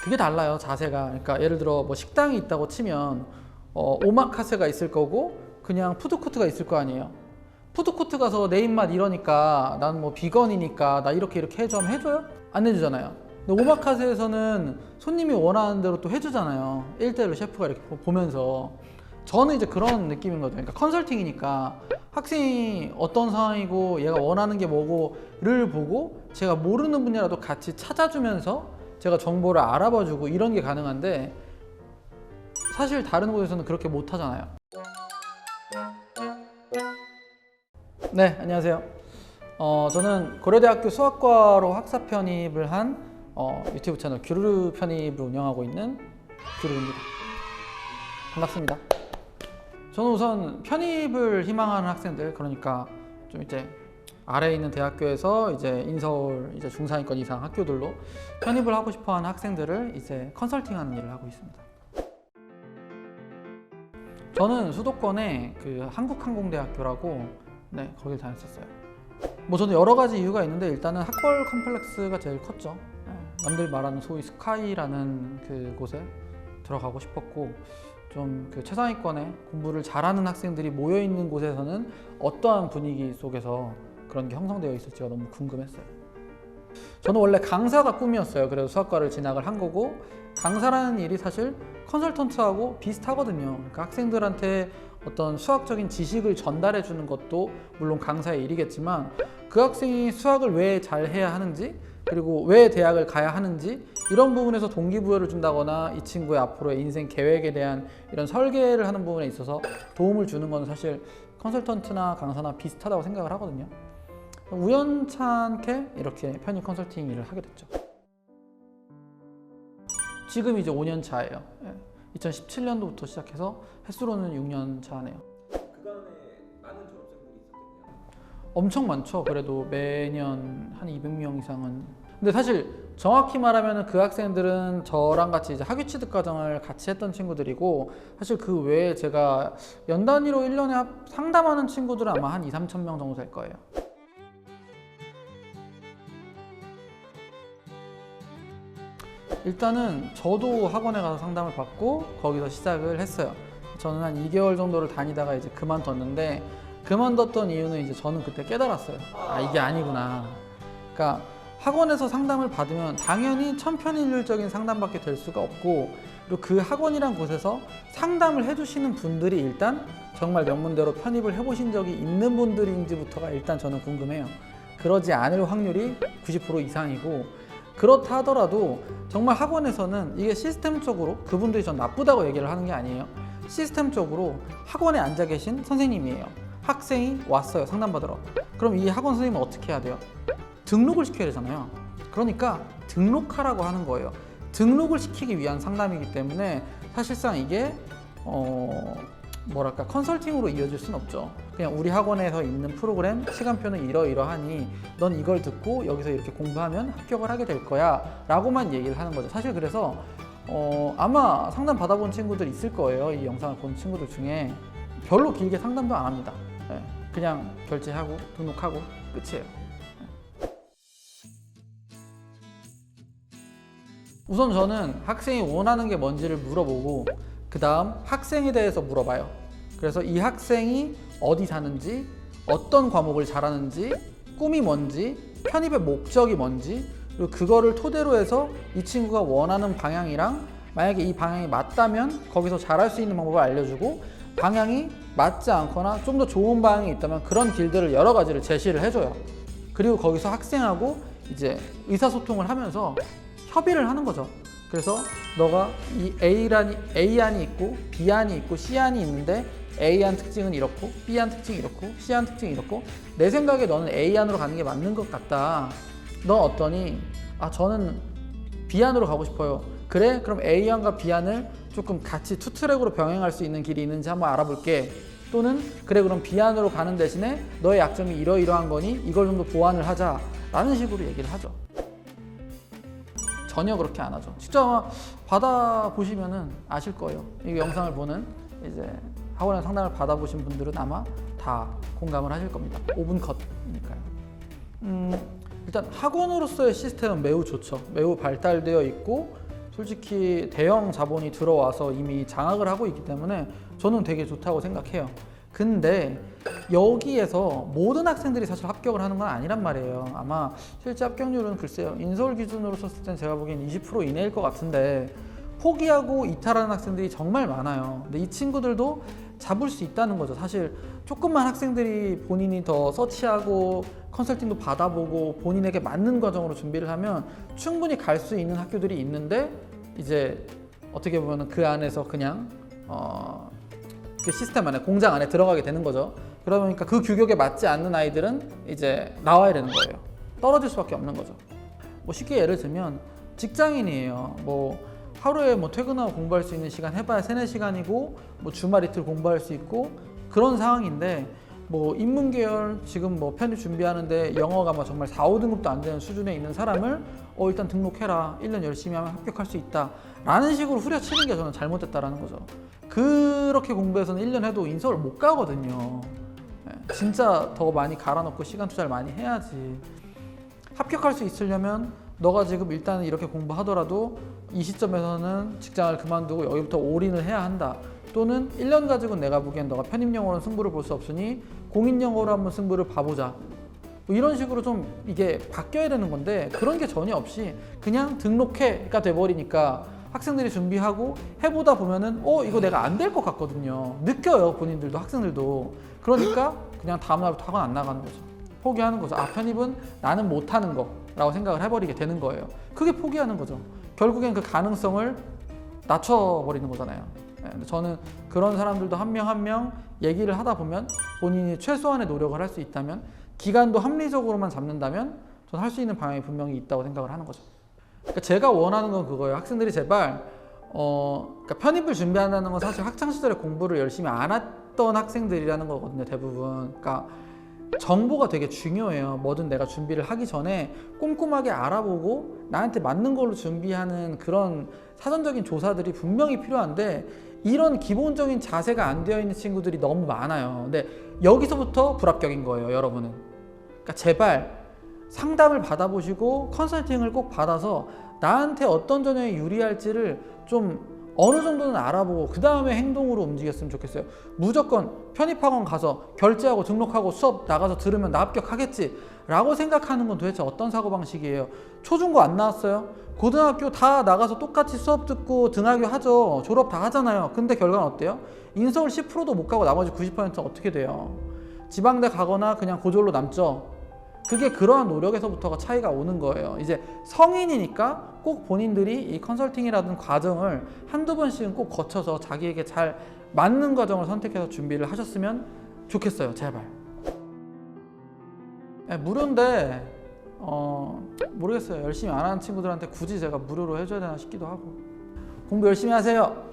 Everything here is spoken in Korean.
그게 달라요, 자세가. 그러니까 예를 들어 뭐 식당이 있다고 치면 오마카세가 있을 거고 그냥 푸드코트가 있을 거 아니에요. 푸드코트 가서 내 입맛 이러니까 난 뭐 비건이니까 나 이렇게 해줘 하면 해줘요? 안 해주잖아요. 근데 오마카세에서는 손님이 원하는 대로 또 해주잖아요. 1대1로 셰프가 이렇게 보면서. 저는 이제 그런 느낌인 거죠. 그러니까 컨설팅이니까 학생이 어떤 상황이고 얘가 원하는 게 뭐고를 보고 제가 모르는 분야라도 같이 찾아주면서 제가 정보를 알아봐주고 이런 게 가능한데, 사실 다른 곳에서는 그렇게 못 하잖아요. 네, 안녕하세요. 저는 고려대학교 수학과로 학사 편입을 한 유튜브 채널 규르 편입을 운영하고 있는 규르입니다. 반갑습니다. 저는 우선 편입을 희망하는 학생들, 그러니까 좀 이제 아래에 있는 대학교에서 이제 인서울 이제 중상위권 이상 학교들로 편입을 하고 싶어하는 학생들을 이제 컨설팅하는 일을 하고 있습니다. 저는 수도권에 그 한국항공대학교라고, 네, 거길 다녔었어요. 뭐 저는 여러 가지 이유가 있는데 일단은 학벌 컴플렉스가 제일 컸죠. 네, 남들 말하는 소위 스카이라는 그 곳에 들어가고 싶었고, 좀 그 최상위권에 공부를 잘하는 학생들이 모여 있는 곳에서는 어떠한 분위기 속에서 그런 게 형성되어 있을지가 너무 궁금했어요. 저는 원래 강사가 꿈이었어요. 그래서 수학과를 진학을 한 거고, 강사라는 일이 사실 컨설턴트하고 비슷하거든요. 그러니까 학생들한테 어떤 수학적인 지식을 전달해 주는 것도 물론 강사의 일이겠지만, 그 학생이 수학을 왜 잘 해야 하는지, 그리고 왜 대학을 가야 하는지, 이런 부분에서 동기부여를 준다거나 이 친구의 앞으로의 인생 계획에 대한 이런 설계를 하는 부분에 있어서 도움을 주는 건 사실 컨설턴트나 강사나 비슷하다고 생각을 하거든요. 우연찮게 이렇게 편입 컨설팅 일을 하게 됐죠. 지금 이제 5년 차예요. 2017년도부터 시작해서 횟수로는 6년 차네요. 그간에 많은 졸업생들이 있었겠네요. 엄청 많죠. 그래도 매년 한 200명 이상은. 근데 사실 정확히 말하면 그 학생들은 저랑 같이 이제 학위 취득 과정을 같이 했던 친구들이고, 사실 그 외에 제가 연 단위로 1년에 상담하는 친구들은 아마 한 2, 3천 명 정도 될 거예요. 일단은 저도 학원에 가서 상담을 받고 거기서 시작을 했어요. 저는 한 2개월 정도를 다니다가 이제 그만뒀는데, 그만뒀던 이유는 이제 저는 그때 깨달았어요. 아, 이게 아니구나. 그러니까 학원에서 상담을 받으면 당연히 천편일률적인 상담밖에 될 수가 없고, 그리고 그 학원이란 곳에서 상담을 해주시는 분들이 일단 정말 명문대로 편입을 해보신 적이 있는 분들인지부터가 일단 저는 궁금해요. 그러지 않을 확률이 90% 이상이고, 그렇다 하더라도 정말 학원에서는 이게 시스템적으로, 그분들이 전 나쁘다고 얘기를 하는 게 아니에요. 시스템적으로 학원에 앉아 계신 선생님이에요. 학생이 왔어요, 상담받으러. 그럼 이 학원 선생님은 어떻게 해야 돼요? 등록을 시켜야 되잖아요. 그러니까 등록하라고 하는 거예요. 등록을 시키기 위한 상담이기 때문에 사실상 이게 뭐랄까, 컨설팅으로 이어질 수는 없죠. 그냥 우리 학원에서 있는 프로그램 시간표는 이러이러하니 넌 이걸 듣고 여기서 이렇게 공부하면 합격을 하게 될 거야 라고만 얘기를 하는 거죠. 사실 그래서 아마 상담 받아본 친구들 있을 거예요. 이 영상을 본 친구들 중에. 별로 길게 상담도 안 합니다. 그냥 결제하고 등록하고 끝이에요. 우선 저는 학생이 원하는 게 뭔지를 물어보고, 그 다음 학생에 대해서 물어봐요. 그래서 이 학생이 어디 사는지, 어떤 과목을 잘하는지, 꿈이 뭔지, 편입의 목적이 뭔지, 그리고 그거를 토대로 해서 이 친구가 원하는 방향이랑, 만약에 이 방향이 맞다면 거기서 잘할 수 있는 방법을 알려주고, 방향이 맞지 않거나 좀 더 좋은 방향이 있다면 그런 길들을 여러 가지를 제시를 해줘요. 그리고 거기서 학생하고 이제 의사소통을 하면서 협의를 하는 거죠. 그래서 너가 이 A안이 있고 B안이 있고 C안이 있는데 A안 특징은 이렇고 B안 특징이 이렇고 C안 특징이 이렇고, 내 생각에 너는 A안으로 가는 게 맞는 것 같다. 넌 어떠니? 아, 저는 B안으로 가고 싶어요. 그래? 그럼 A안과 B안을 조금 같이 투 트랙으로 병행할 수 있는 길이 있는지 한번 알아볼게. 또는 그래, 그럼 B안으로 가는 대신에 너의 약점이 이러이러한 거니 이걸 좀 더 보완을 하자 라는 식으로 얘기를 하죠. 전혀 그렇게 안 하죠. 직접 아마 받아보시면은 아실 거예요. 이 영상을 보는 이제 학원에 상담을 받아보신 분들은 아마 다 공감을 하실 겁니다. 5분 컷이니까요. 일단 학원으로서의 시스템은 매우 좋죠. 매우 발달되어 있고, 솔직히 대형 자본이 들어와서 이미 장악을 하고 있기 때문에 저는 되게 좋다고 생각해요. 근데 여기에서 모든 학생들이 사실 합격을 하는 건 아니란 말이에요. 아마 실제 합격률은 글쎄요, 인서울 기준으로 썼을 땐 제가 보기엔 20% 이내일 것 같은데 포기하고 이탈하는 학생들이 정말 많아요. 근데 이 친구들도 잡을 수 있다는 거죠. 사실 조금만 학생들이 본인이 더 서치하고 컨설팅도 받아보고 본인에게 맞는 과정으로 준비를 하면 충분히 갈 수 있는 학교들이 있는데, 이제 어떻게 보면 그 안에서 그냥 그 시스템 안에, 공장 안에 들어가게 되는 거죠. 그러다 보니까 그 규격에 맞지 않는 아이들은 이제 나와야 되는 거예요. 떨어질 수밖에 없는 거죠. 뭐 쉽게 예를 들면 직장인이에요. 뭐 하루에 뭐 퇴근하고 공부할 수 있는 시간 해봐야 3-4시간이고 뭐 주말 이틀 공부할 수 있고 그런 상황인데, 뭐 인문계열 지금 뭐 편입 준비하는데 영어가 막 정말 4-5등급도 안 되는 수준에 있는 사람을 일단 등록해라, 1년 열심히 하면 합격할 수 있다 라는 식으로 후려치는 게 저는 잘못됐다라는 거죠. 그렇게 공부해서는 1년 해도 인서울 못 가거든요. 진짜 더 많이 갈아넣고 시간 투자를 많이 해야지. 합격할 수 있으려면 너가 지금 일단 이렇게 공부하더라도 이 시점에서는 직장을 그만두고 여기부터 올인을 해야 한다. 또는 1년 가지고 내가 보기엔 너가 편입영어로는 승부를 볼 수 없으니 공인영어로 한번 승부를 봐보자. 뭐 이런 식으로 좀 이게 바뀌어야 되는 건데, 그런 게 전혀 없이 그냥 등록해가 돼버리니까 학생들이 준비하고 해보다 보면은 이거 내가 안 될 것 같거든요. 느껴요, 본인들도, 학생들도. 그러니까 그냥 다음날부터 학원 안 나가는 거죠. 포기하는 거죠. 편입은 나는 못하는 거라고 생각을 해버리게 되는 거예요. 그게 포기하는 거죠. 결국엔 그 가능성을 낮춰버리는 거잖아요. 저는 그런 사람들도 한 명 한 명 얘기를 하다 보면 본인이 최소한의 노력을 할 수 있다면, 기간도 합리적으로만 잡는다면 저는 할 수 있는 방향이 분명히 있다고 생각을 하는 거죠. 그러니까 제가 원하는 건 그거예요. 학생들이 제발 그러니까 편입을 준비한다는 건 사실 학창시절에 공부를 열심히 안 했던 학생들이라는 거거든요, 대부분. 그러니까 정보가 되게 중요해요. 뭐든 내가 준비를 하기 전에 꼼꼼하게 알아보고 나한테 맞는 걸로 준비하는 그런 사전적인 조사들이 분명히 필요한데, 이런 기본적인 자세가 안 되어 있는 친구들이 너무 많아요. 근데 여기서부터 불합격인 거예요, 여러분은. 그러니까 제발 상담을 받아보시고 컨설팅을 꼭 받아서 나한테 어떤 전형이 유리할지를 좀 어느 정도는 알아보고 그 다음에 행동으로 움직였으면 좋겠어요. 무조건 편입학원 가서 결제하고 등록하고 수업 나가서 들으면 나 합격하겠지 라고 생각하는 건 도대체 어떤 사고방식이에요? 초중고 안 나왔어요? 고등학교 다 나가서 똑같이 수업 듣고 등하교 하죠. 졸업 다 하잖아요. 근데 결과는 어때요? 인서울 10%도 못 가고 나머지 90%는 어떻게 돼요? 지방대 가거나 그냥 고졸로 남죠. 그게 그러한 노력에서부터가 차이가 오는 거예요. 이제 성인이니까 꼭 본인들이 이 컨설팅이라든 과정을 한두 번씩은 꼭 거쳐서 자기에게 잘 맞는 과정을 선택해서 준비를 하셨으면 좋겠어요. 제발. 무료인데 모르겠어요. 열심히 안 하는 친구들한테 굳이 제가 무료로 해줘야 되나 싶기도 하고. 공부 열심히 하세요.